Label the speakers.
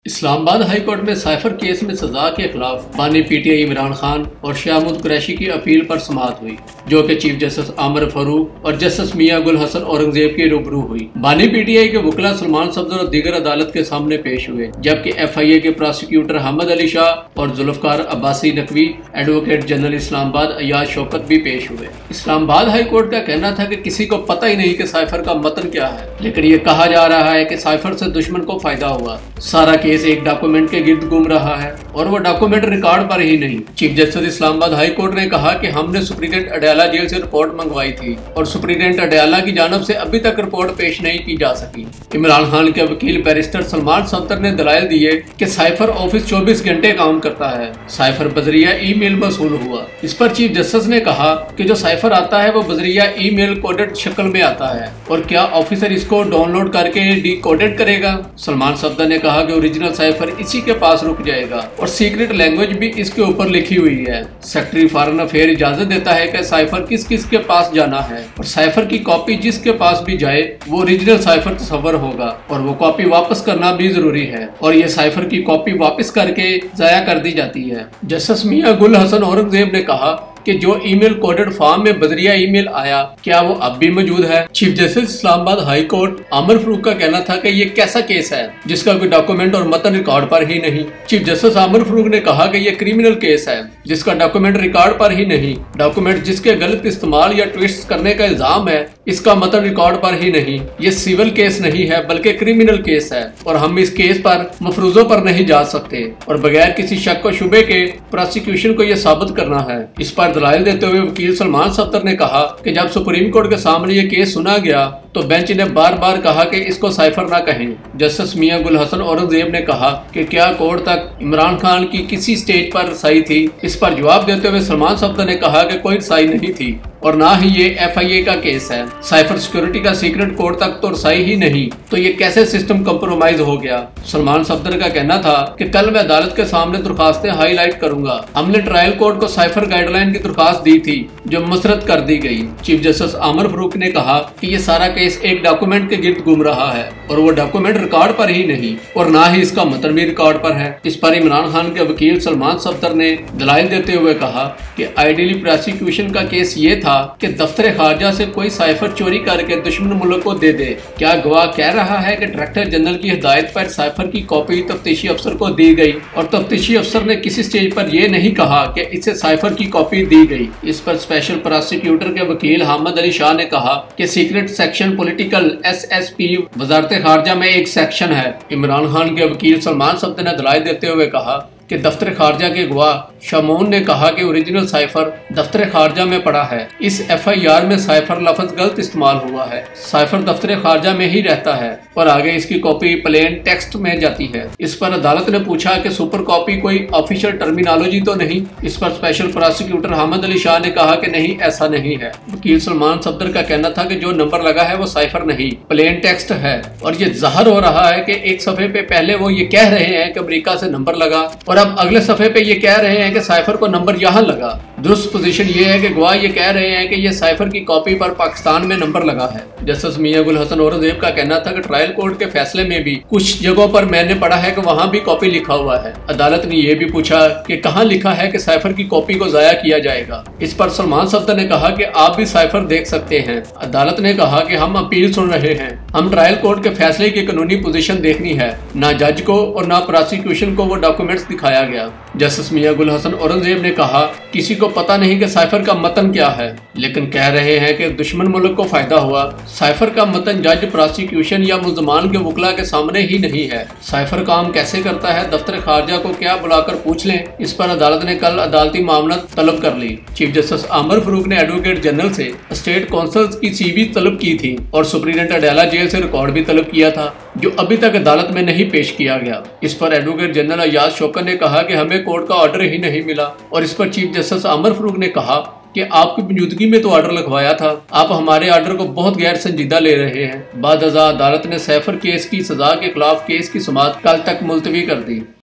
Speaker 1: Islamabad high court में cipher case में सजा के खिलाफ बानी पीटीआई इमरान खान और शाहमूद कुरैशी की अपील पर समाअत हुई, जो कि चीफ जस्टिस आमिर फारूक और जस्टिस मियां गुल हसन औरंगजेब के रूबरू हुई। बानी पीटीआई के वकील सलमान सफदर और दीगर अदालत के सामने पेश हुए, जबकि FIA के प्रोसिक्यूटर अहमद अली शाह और जुल्फकार अब्बासी नकवी, एडवोकेट जनरल इस्लामाबाद अयाज शौकत भी पेश हुए। इस्लामाबाद हाई कोर्ट का कहना था कि किसी को पता ही नहीं कि साइफर का मतन क्या है, लेकिन ये कहा जा रहा है कि साइफर से दुश्मन को फायदा हुआ। सारा केस एक डॉक्यूमेंट के गिर्द घूम रहा है और वो डॉक्यूमेंट रिकॉर्ड पर ही नहीं। Chief justice Islamabad high court ने कहा कि हमने सुप्रीटेंडेंट अडयाला जेल से रिपोर्ट मंगवाई थी और सुप्रीटेंडेंट अडयाला की जानब से अभी तक रिपोर्ट पेश नहीं की जा सकी। इमरान खान के वकील बैरिस्टर सलमान सफदर ने दलाइल दिए कि साइफर ऑफिस 24 घंटे काम करता है, साइफर बजरिया ईमेल मसूल हुआ। इस पर चीफ जस्टिस ने कहा कि जो साइफर आता है वो बजरिया ईमेल कोडेड शक्ल में आता है और क्या ऑफिसर इसको डाउनलोड करके डिकोडेड करेगा। सलमान सफदर ने कहा कि ओरिजिनल साइफर इसी के पास रुक जाएगा और सीक्रेट लैंग्वेज भी इसके ऊपर लिखी हुई है। सेक्रेटरी फॉरेन अफेयर इजाजत देता है कि साइफर किस किस के पास जाना है और साइफर की कॉपी जिसके पास भी जाए वो ओरिजिनल साइफर तस्वर होगा और वो कॉपी वापस करना भी जरूरी है और ये साइफर की कॉपी वापस करके जाया कर दी जाती है। जस्टिस मियां गुल हसन औरंगजेब ने कहा कि जो ईमेल कोडेड फॉर्म में बजरिया ईमेल आया, क्या वो अब भी मौजूद है। Chief justice Islamabad high court Aamir Farooq का कहना था कि ये कैसा केस है जिसका कोई डॉक्यूमेंट और मतन रिकॉर्ड पर ही नहीं। चीफ जस्टिस आमिर फारूक ने कहा कि ये क्रिमिनल केस है जिसका डॉक्यूमेंट रिकॉर्ड पर ही नहीं, डॉक्यूमेंट जिसके गलत इस्तेमाल या ट्विस्ट करने का इल्जाम है इसका मतन रिकॉर्ड पर ही नहीं। ये सिविल केस नहीं है बल्कि क्रिमिनल केस है और हम इस केस पर मफरूजों पर नहीं जा सकते और बगैर किसी शक व शुबे के प्रोसिक्यूशन को यह साबित करना है। इस पर दलाइल देते हुए वकील सलमान सफदर ने कहा कि जब सुप्रीम कोर्ट के सामने ये केस सुना गया तो बेंच ने बार बार कहा कि इसको साइफर ना कहें। जस्टिस मियां गुल हसन औरंगजेब ने कहा कि क्या कोर्ट तक इमरान खान की किसी स्टेज पर रसाई थी। इस पर जवाब देते हुए सलमान सफदर ने कहा कि कोई रसाई नहीं थी और ना ही ये FIA का केस है। साइफर सिक्योरिटी का सीक्रेट कोड तक तो रसाई ही नहीं, तो ये कैसे सिस्टम कंप्रोमाइज हो गया। सलमान सफदर का कहना था कि कल मैं अदालत के सामने दरखास्तें हाईलाइट करूंगा। हमने ट्रायल कोर्ट को साइफर गाइडलाइन की दरखास्त दी थी जो मुस्तरद कर दी गई। चीफ जस्टिस आमिर फारूक ने कहा कि ये सारा केस एक डॉक्यूमेंट के गिर्द घूम रहा है और वो डॉक्यूमेंट रिकॉर्ड पर ही नहीं और ना ही इसका मतन भी रिकॉर्ड पर है। इस पर इमरान खान के वकील सलमान सफदर ने दलाइल देते हुए कहा कि आइडियली प्रोसिक्यूशन का केस ये था कि दफ्तर खारजा से कोई साइफर चोरी करके दुश्मन मुल्क को दे दे। क्या गवाह कह रहा है कि डायरेक्टर जनरल की हिदायत पर साइफर की कॉपी तफ्तीशी अफसर को दी गई और तफ्तीशी अफसर ने किसी स्टेज पर यह नहीं कहा कि इसे साइफर की कॉपी दी गई। इस पर स्पेशल प्रोसिक्यूटर के वकील अहमद अली शाह ने कहा कि सीक्रेट सेक्शन पॉलिटिकल SSP वजारत खारजा में एक सेक्शन है। इमरान खान के वकील सलमान सफदर ने दलाइल देते हुए कहा कि दफ्तर खारजा के गवाह शमून ने कहा कि ओरिजिनल साइफर दफ्तर खारजा में पड़ा है। इस FIR में साइफर लफ्ज गलत इस्तेमाल हुआ है। साइफर दफ्तर खारजा में ही रहता है और आगे इसकी कॉपी प्लेन टेक्स्ट में जाती है। इस पर अदालत ने पूछा कि सुपर कॉपी कोई ऑफिशियल टर्मिनोलॉजी तो नहीं। इस पर स्पेशल प्रोसिक्यूटर अहमद अली शाह ने कहा कि नहीं, ऐसा नहीं है। वकील सलमान सफदर का कहना था कि जो नंबर लगा है वो साइफर नहीं प्लेन टेक्स्ट है और ये जाहिर हो रहा है कि एक सफे पे पहले वो ये कह रहे हैं कि अमेरिका से नंबर लगा और अब अगले सफे पे ये कह रहे हैं कि साइफर को नंबर यहाँ लगा। दुरुस्त पोजीशन ये है कि गवाह ये कह रहे हैं कि ये साइफर की कॉपी पर पाकिस्तान में नंबर लगा है। जस्टिस मियां गुल हसन औरंगजेब का कहना था कि ट्रायल कोर्ट के फैसले में भी कुछ जगहों पर मैंने पढ़ा है कि वहाँ भी कॉपी लिखा हुआ है। अदालत ने यह भी पूछा कि कहाँ लिखा है कि साइफर की कॉपी को जाया किया जाएगा। इस पर सलमान सफदर ने कहा कि आप भी साइफर देख सकते हैं। अदालत ने कहा कि हम अपील सुन रहे हैं, हम ट्रायल कोर्ट के फैसले की कानूनी पोजीशन देखनी है, ना जज को और ना प्रोसिक्यूशन को वो डॉक्यूमेंट्स दिखाया गया। जस्टिस मियां गुल हसन औरंगजेब ने कहा किसी को पता नहीं कि साइफर का मतन क्या है, लेकिन कह रहे हैं कि दुश्मन मुल्क को फायदा हुआ। साइफर का मतन जज, प्रोसिक्यूशन या मुल्जमान के वकला के सामने ही नहीं है। साइफर काम कैसे करता है दफ्तर खारजा को क्या बुलाकर पूछ लें। इस पर अदालत ने कल अदालती मामलत तलब कर ली। चीफ जस्टिस आमिर फारूक ने एडवोकेट जनरल से स्टेट काउंसिल की CV तलब की थी और सुप्रीटेंडेंट अडयाला जेल से रिकॉर्ड भी तलब किया था जो अभी तक अदालत में नहीं पेश किया गया। इस पर एडवोकेट जनरल अयाज शौकत ने कहा कि हमें कोर्ट का ऑर्डर ही नहीं मिला और इस पर चीफ जस्टिस आमिर फारूक ने कहा कि आपकी मौजूदगी में तो ऑर्डर लगवाया था, आप हमारे ऑर्डर को बहुत गैर संजीदा ले रहे हैं। बाद अदालत ने साइफर केस की सजा के खिलाफ केस की समाअत कल तक मुलतवी कर दी।